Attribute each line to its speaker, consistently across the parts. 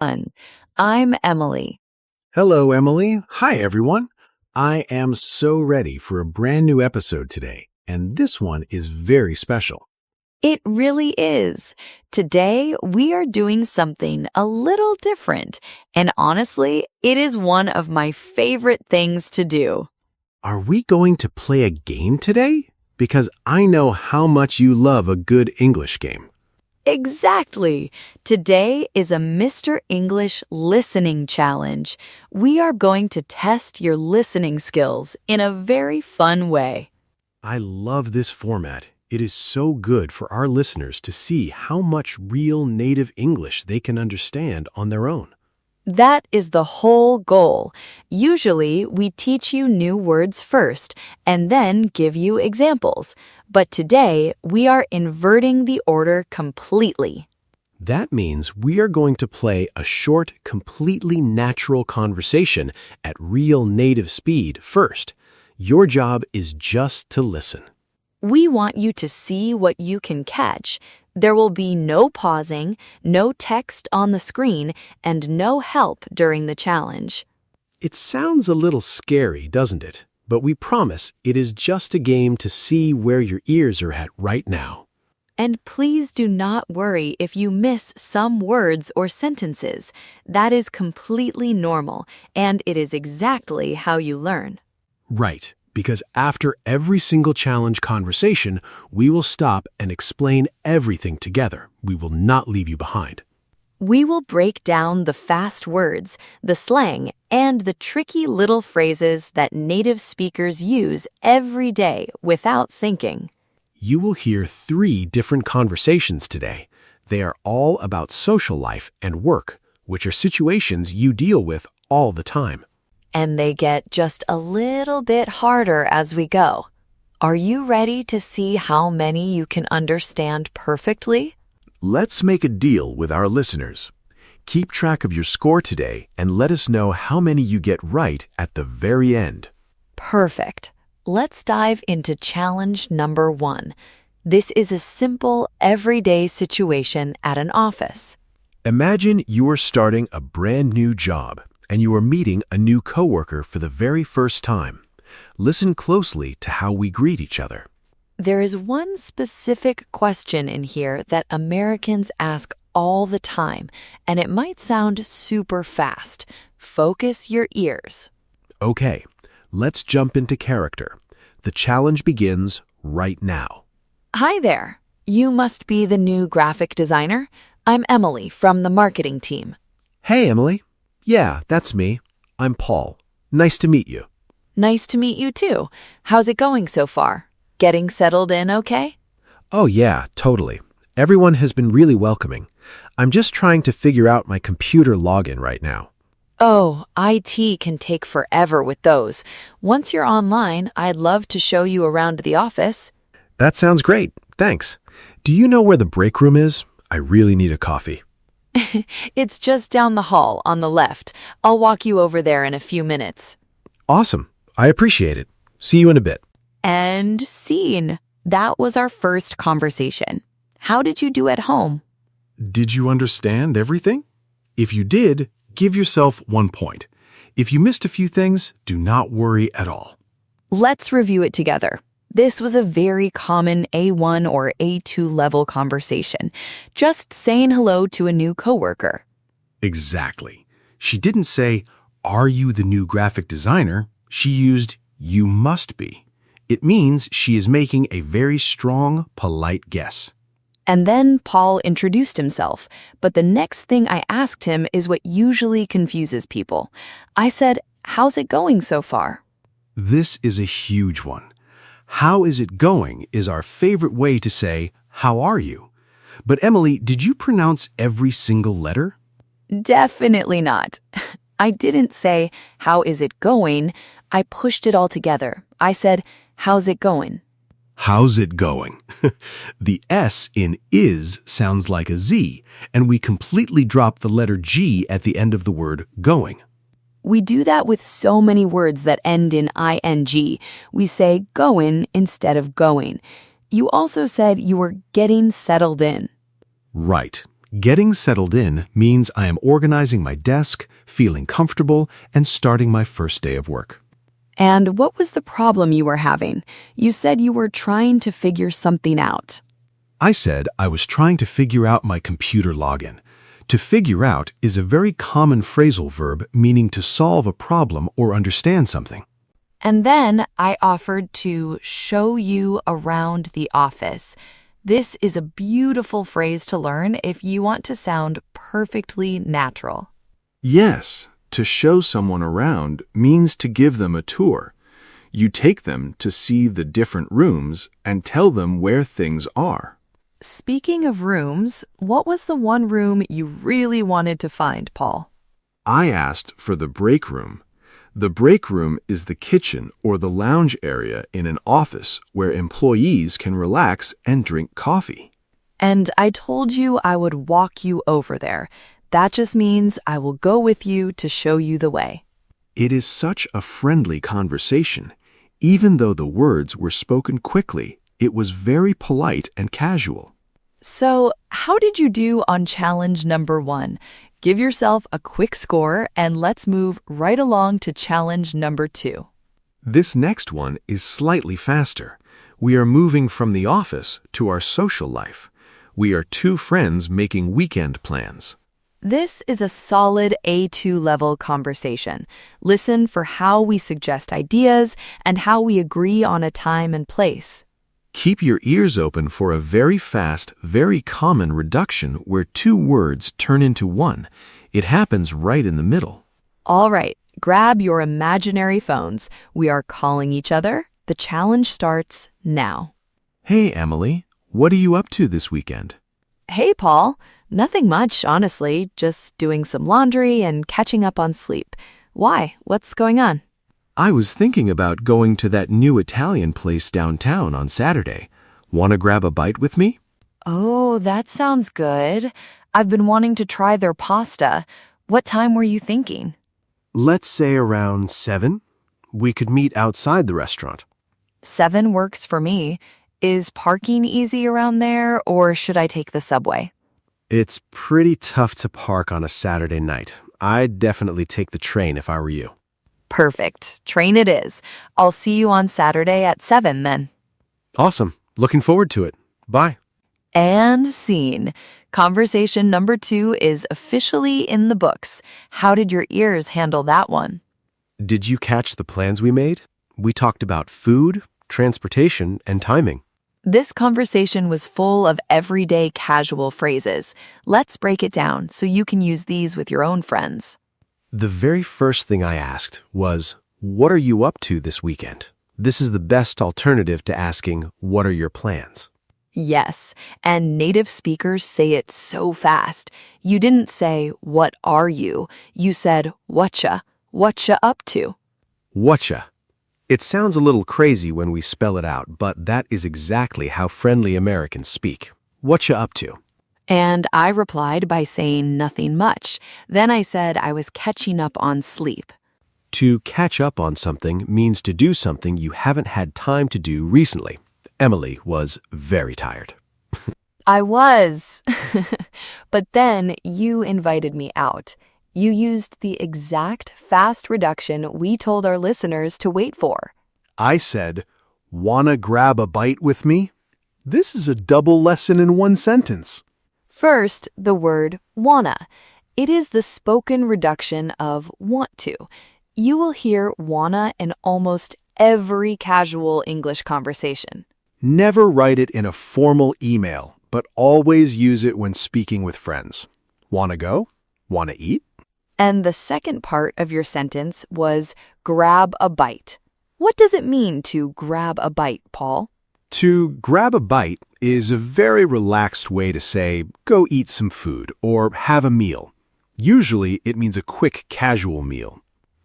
Speaker 1: Fun. I'm Emily.
Speaker 2: Hello, Emily. Hi, everyone. I am so ready for a brand new episode today, and this one is very special.
Speaker 1: It really is. Today, we are doing something a little different, and honestly, it is one of my favorite things to do.
Speaker 2: Are we going to play a game today? Because I know how much you love a good English game.
Speaker 1: Exactly. Today is a Mr. English Listening Challenge. We are going to test your listening skills in a very fun way.
Speaker 2: I love this format. It is so good for our listeners to see how much real native English they can understand on their own.
Speaker 1: That is the whole goal. Usually, we teach you new words first and then give you examples. But today, we are inverting the order completely.
Speaker 2: That means we are going to play a short, completely natural conversation at real native speed first. Your job is just to listen.
Speaker 1: We want you to see what you can catch. There will be no pausing, no text on the screen, and no help during the challenge.
Speaker 2: It sounds a little scary, doesn't it? But we promise it is just a game to see where your ears are at right now.
Speaker 1: And please do not worry if you miss some words or sentences. That is completely normal, and it is exactly how you learn.
Speaker 2: Right, because after every single challenge conversation, we will stop and explain everything together. We will not leave you behind.
Speaker 1: We will break down the fast words, the slang, and the tricky little phrases that native speakers use every day without thinking.
Speaker 2: You will hear 3 different conversations today. They are all about social life and work, which are situations you deal with all the time.
Speaker 1: And they get just a little bit harder as we go. Are you ready to see how many you can understand perfectly?
Speaker 3: Let's make a deal with our listeners. Keep track of your score today and let us know how many you get right at the very end.
Speaker 1: Perfect. Let's dive into challenge number 1. This is a simple, everyday situation at an office.
Speaker 3: Imagine you are starting a brand new job and you are meeting a new coworker for the very first time. Listen closely to how we greet each other.
Speaker 1: There is one specific question in here that Americans ask all the time, and it might sound super fast. Focus your ears.
Speaker 3: Okay, let's jump into character. The challenge begins right now.
Speaker 1: Hi there. You must be the new graphic designer. I'm Emily from the marketing team.
Speaker 3: Hey, Emily. Yeah, that's me. I'm Paul. Nice to meet you.
Speaker 1: Nice to meet you too. How's it going so far? Getting settled in okay?
Speaker 3: Oh yeah, totally. Everyone has been really welcoming. I'm just trying to figure out my computer login right now.
Speaker 1: Oh, IT can take forever with those. Once you're online, I'd love to show you around the office.
Speaker 3: That sounds great. Thanks. Do you know where the break room is? I really need a coffee.
Speaker 1: It's just down the hall on the left. I'll walk you over there in a few minutes.
Speaker 3: Awesome. I appreciate it. See you in a bit.
Speaker 1: And scene. That was our first conversation. How did you do at home?
Speaker 2: Did you understand everything? If you did, give yourself 1 point. If you missed a few things, do not worry at all.
Speaker 1: Let's review it together. This was a very common A1 or A2 level conversation, just saying hello to a new coworker.
Speaker 2: Exactly. She didn't say, "Are you the new graphic designer?" She used, "You must be." It means she is making a very strong, polite guess.
Speaker 1: And then Paul introduced himself, but the next thing I asked him is what usually confuses people. I said, "How's it going so far?"
Speaker 2: This is a huge one. How is it going is our favorite way to say, "How are you?" But Emily, did you pronounce every single letter?
Speaker 1: Definitely not. I didn't say, "How is it going?" I pushed it all together. I said, "How's it going?"
Speaker 2: How's it going? The S in is sounds like a Z, and we completely drop the letter G at the end of the word going.
Speaker 1: We do that with so many words that end in ing. We say goin' instead of going. You also said you were getting settled in.
Speaker 2: Right. Getting settled in means I am organizing my desk, feeling comfortable, and starting my first day of work.
Speaker 1: And what was the problem you were having? You said you were trying to figure something out.
Speaker 2: I said I was trying to figure out my computer login. To figure out is a very common phrasal verb meaning to solve a problem or understand something.
Speaker 1: And then I offered to show you around the office. This is a beautiful phrase to learn if you want to sound perfectly natural.
Speaker 3: Yes, to show someone around means to give them a tour. You take them to see the different rooms and tell them where things are.
Speaker 1: Speaking of rooms, what was the one room you really wanted to find, Paul?
Speaker 3: I asked for the break room. The break room is the kitchen or the lounge area in an office where employees can relax and drink coffee.
Speaker 1: And I told you I would walk you over there. That just means I will go with you to show you the way.
Speaker 3: It is such a friendly conversation. Even though the words were spoken quickly, it was very polite and casual.
Speaker 1: So, how did you do on challenge number 1? Give yourself a quick score and let's move right along to challenge number 2.
Speaker 3: This next one is slightly faster. We are moving from the office to our social life. We are two friends making weekend plans.
Speaker 1: This is a solid A2 level conversation. Listen for how we suggest ideas and how we agree on a time and place.
Speaker 3: Keep your ears open for a very fast, very common reduction where two words turn into one. It happens right in the middle.
Speaker 1: All right, grab your imaginary phones. We are calling each other. The challenge starts now.
Speaker 3: Hey, Emily, what are you up to this weekend?
Speaker 1: Hey, Paul. Nothing much, honestly. Just doing some laundry and catching up on sleep. Why? What's going on?
Speaker 3: I was thinking about going to that new Italian place downtown on Saturday. Want to grab a bite with me?
Speaker 1: Oh, that sounds good. I've been wanting to try their pasta. What time were you thinking?
Speaker 2: Let's say around 7. We could meet outside the restaurant.
Speaker 1: 7 works for me. Is parking easy around there, or should I take the subway?
Speaker 2: It's pretty tough to park on a Saturday night. I'd definitely take the train if I were you.
Speaker 1: Perfect. Train it is. I'll see you on Saturday at 7 then.
Speaker 2: Awesome. Looking forward to it. Bye.
Speaker 1: And scene. Conversation number 2 is officially in the books. How did your ears handle that one?
Speaker 2: Did you catch the plans we made? We talked about food, transportation, and timing.
Speaker 1: This conversation was full of everyday casual phrases. Let's break it down so you can use these with your own friends.
Speaker 2: The very first thing I asked was, what are you up to this weekend? This is the best alternative to asking, what are your plans?
Speaker 1: Yes, and native speakers say it so fast. You didn't say, what are you? You said, whatcha up to?
Speaker 2: Whatcha? It sounds a little crazy when we spell it out, but that is exactly how friendly Americans speak. Whatcha up to?
Speaker 1: And I replied by saying nothing much. Then I said I was catching up on sleep.
Speaker 2: To catch up on something means to do something you haven't had time to do recently. Emily was very tired.
Speaker 1: I was. But then you invited me out. You used the exact fast reduction we told our listeners to wait for.
Speaker 2: I said, wanna grab a bite with me? This is a double lesson in one sentence.
Speaker 1: First, the word wanna. It is the spoken reduction of want to. You will hear wanna in almost every casual English conversation.
Speaker 2: Never write it in a formal email, but always use it when speaking with friends. Wanna go? Wanna eat?
Speaker 1: And the second part of your sentence was grab a bite. What does it mean to grab a bite, Paul?
Speaker 2: To grab a bite is a very relaxed way to say, go eat some food or have a meal. Usually, it means a quick, casual meal.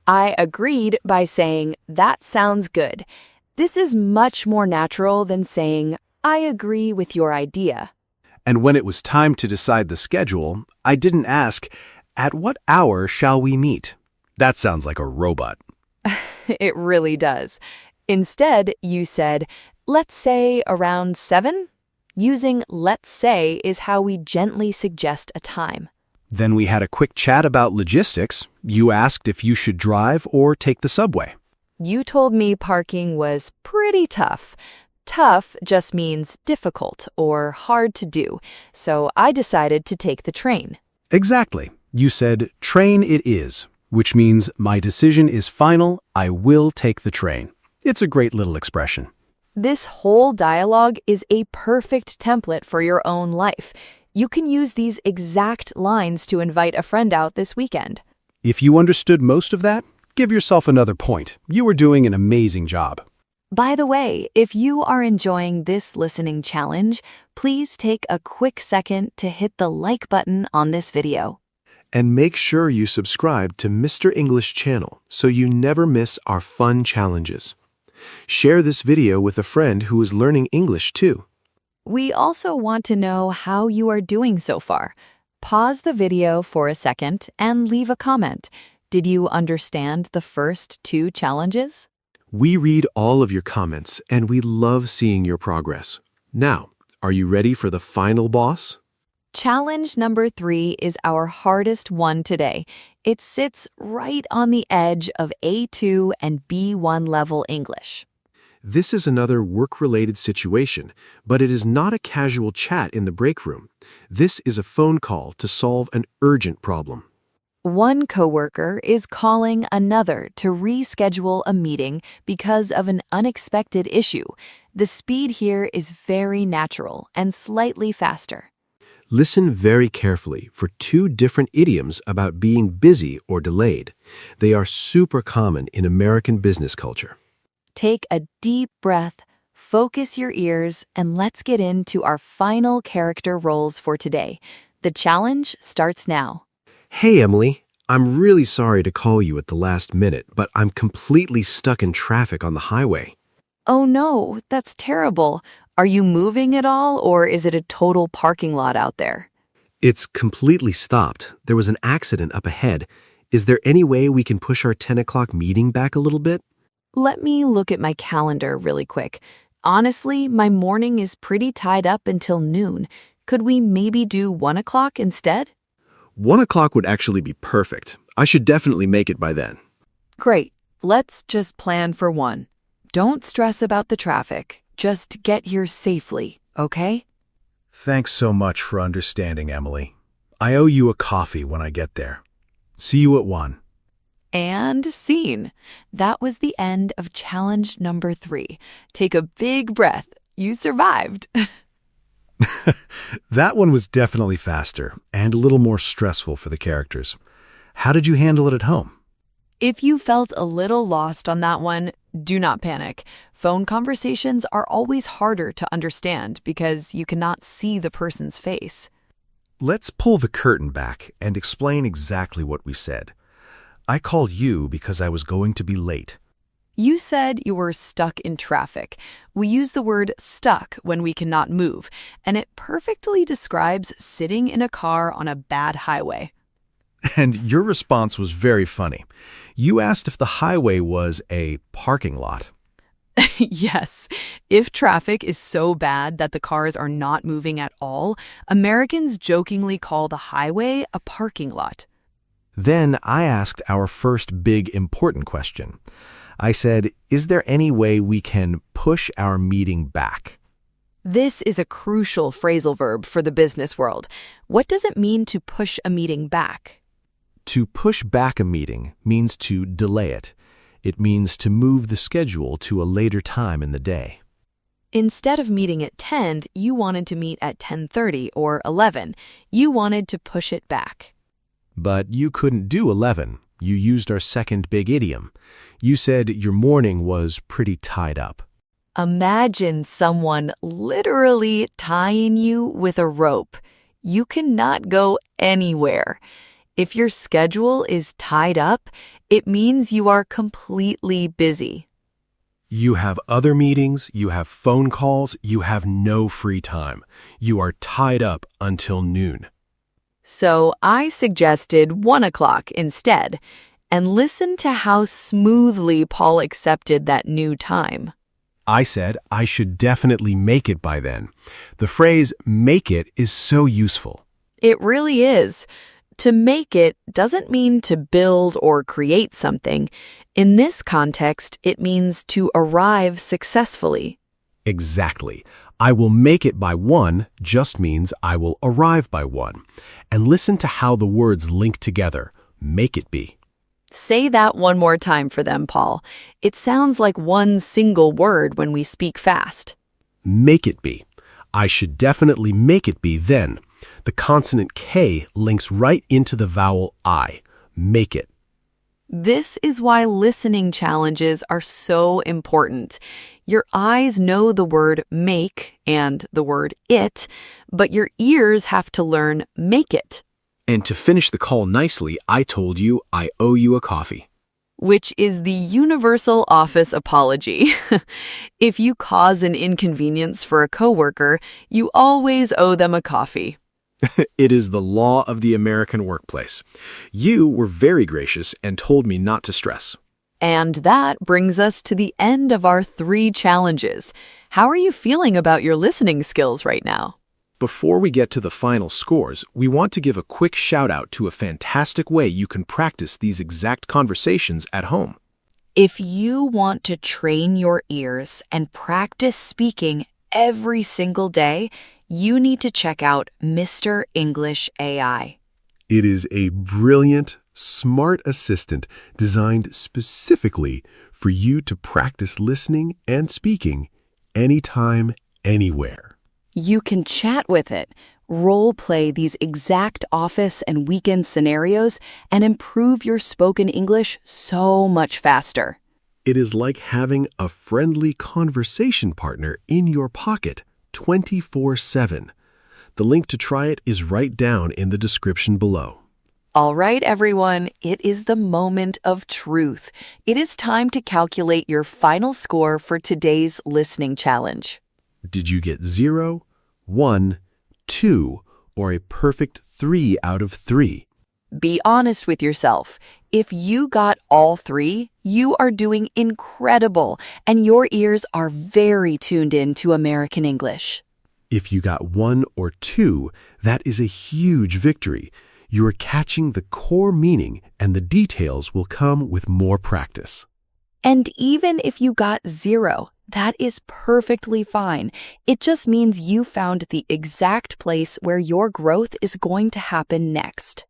Speaker 1: I agreed by saying, that sounds good. This is much more natural than saying, I agree with your idea.
Speaker 2: And when it was time to decide the schedule, I didn't ask, at what hour shall we meet? That sounds like a robot.
Speaker 1: It really does. Instead, you said, let's say around 7? Using let's say is how we gently suggest a time.
Speaker 2: Then we had a quick chat about logistics. You asked if you should drive or take the subway.
Speaker 1: You told me parking was pretty tough. Tough just means difficult or hard to do, so I decided to take the train.
Speaker 2: Exactly. You said, train it is, which means my decision is final, I will take the train. It's a great little expression.
Speaker 1: This whole dialogue is a perfect template for your own life. You can use these exact lines to invite a friend out this weekend.
Speaker 2: If you understood most of that, give yourself another point. You were doing an amazing job.
Speaker 1: By the way, if you are enjoying this listening challenge, please take a quick second to hit the like button on this video.
Speaker 3: And make sure you subscribe to Mr. English channel so you never miss our fun challenges. Share this video with a friend who is learning English too.
Speaker 1: We also want to know how you are doing so far. Pause the video for a second and leave a comment. Did you understand the first 2 challenges?
Speaker 3: We read all of your comments and we love seeing your progress. Now, are you ready for the final boss?
Speaker 1: Challenge number 3 is our hardest one today. It sits right on the edge of A2 and B1 level English.
Speaker 3: This is another work-related situation, but it is not a casual chat in the break room. This is a phone call to solve an urgent problem.
Speaker 1: One coworker is calling another to reschedule a meeting because of an unexpected issue. The speed here is very natural and slightly faster.
Speaker 3: Listen very carefully for 2 different idioms about being busy or delayed. They are super common in American business culture.
Speaker 1: Take a deep breath, focus your ears, and let's get into our final character roles for today. The challenge starts now.
Speaker 3: Hey, Emily. I'm really sorry to call you at the last minute, but I'm completely stuck in traffic on the highway.
Speaker 1: Oh no, that's terrible. Are you moving at all, or is it a total parking lot out there?
Speaker 3: It's completely stopped. There was an accident up ahead. Is there any way we can push our 10 o'clock meeting back a little bit?
Speaker 1: Let me look at my calendar really quick. Honestly, my morning is pretty tied up until noon. Could we maybe do 1 o'clock instead?
Speaker 3: 1 o'clock would actually be perfect. I should definitely make it by then.
Speaker 1: Great. Let's just plan for 1. Don't stress about the traffic. Just get here safely, okay?
Speaker 2: Thanks so much for understanding, Emily. I owe you a coffee when I get there. See you at 1.
Speaker 1: And scene. That was the end of challenge number 3. Take a big breath. You survived.
Speaker 2: That one was definitely faster and a little more stressful for the characters. How did you handle it at home?
Speaker 1: If you felt a little lost on that one, do not panic. Phone conversations are always harder to understand because you cannot see the person's face.
Speaker 2: Let's pull the curtain back and explain exactly what we said. I called you because I was going to be late.
Speaker 1: You said you were stuck in traffic. We use the word stuck when we cannot move, and it perfectly describes sitting in a car on a bad highway.
Speaker 2: And your response was very funny. You asked if the highway was a parking lot.
Speaker 1: Yes. If traffic is so bad that the cars are not moving at all, Americans jokingly call the highway a parking lot.
Speaker 2: Then I asked our first big important question. I said, is there any way we can push our meeting back?
Speaker 1: This is a crucial phrasal verb for the business world. What does it mean to push a meeting back?
Speaker 2: To push back a meeting means to delay it. It means to move the schedule to a later time in the day.
Speaker 1: Instead of meeting at 10, you wanted to meet at 10:30 or 11. You wanted to push it back.
Speaker 2: But you couldn't do 11. You used our second big idiom. You said your morning was pretty tied up.
Speaker 1: Imagine someone literally tying you with a rope. You cannot go anywhere. If your schedule is tied up, it means you are completely busy.
Speaker 2: You have other meetings, you have phone calls, you have no free time. You are tied up until noon.
Speaker 1: So I suggested 1 o'clock instead, and listen to how smoothly Paul accepted that new time.
Speaker 2: I said I should definitely make it by then. The phrase make it is so useful.
Speaker 1: It really is. To make it doesn't mean to build or create something. In this context, it means to arrive successfully.
Speaker 2: Exactly. I will make it by 1 just means I will arrive by 1. And listen to how the words link together. Make it be.
Speaker 1: Say that one more time for them, Paul. It sounds like one single word when we speak fast.
Speaker 2: Make it be. I should definitely make it be then. The consonant K links right into the vowel I. Make it.
Speaker 1: This is why listening challenges are so important. Your eyes know the word make and the word it, but your ears have to learn make it.
Speaker 2: And to finish the call nicely, I told you I owe you a coffee.
Speaker 1: Which is the universal office apology. If you cause an inconvenience for a coworker, you always owe them a coffee.
Speaker 2: It is the law of the American workplace. You were very gracious and told me not to stress.
Speaker 1: And that brings us to the end of our 3 challenges. How are you feeling about your listening skills right now?
Speaker 2: Before we get to the final scores, we want to give a quick shout out to a fantastic way you can practice these exact conversations at home.
Speaker 1: If you want to train your ears and practice speaking every single day, you need to check out Mr. English AI.
Speaker 3: It is a brilliant, smart assistant designed specifically for you to practice listening and speaking anytime, anywhere.
Speaker 1: You can chat with it, role play these exact office and weekend scenarios, and improve your spoken English so much faster.
Speaker 3: It is like having a friendly conversation partner in your pocket 24/7. The link to try it is right down in the description below.
Speaker 1: All right, everyone, it is the moment of truth. It is time to calculate your final score for today's listening challenge.
Speaker 3: Did you get 0, 1, 2, or a perfect 3 out of 3?
Speaker 1: Be honest with yourself. If you got all 3, you are doing incredible, and your ears are very tuned in to American English.
Speaker 3: If you got 1 or 2, that is a huge victory. You are catching the core meaning, and the details will come with more practice.
Speaker 1: And even if you got 0, that is perfectly fine. It just means you found the exact place where your growth is going to happen next.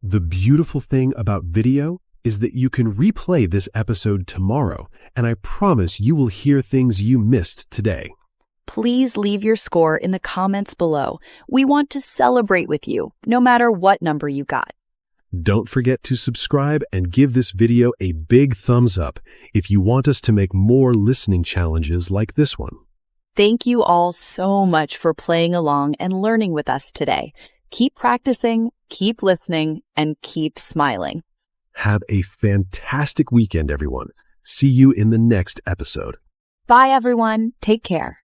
Speaker 3: The beautiful thing about video is that you can replay this episode tomorrow, and I promise you will hear things you missed today.
Speaker 1: Please leave your score in the comments below. We want to celebrate with you, no matter what number you got.
Speaker 3: Don't forget to subscribe and give this video a big thumbs up if you want us to make more listening challenges like this one.
Speaker 1: Thank you all so much for playing along and learning with us today. Keep practicing, keep listening, and keep smiling.
Speaker 3: Have a fantastic weekend, everyone. See you in the next episode.
Speaker 1: Bye, everyone. Take care.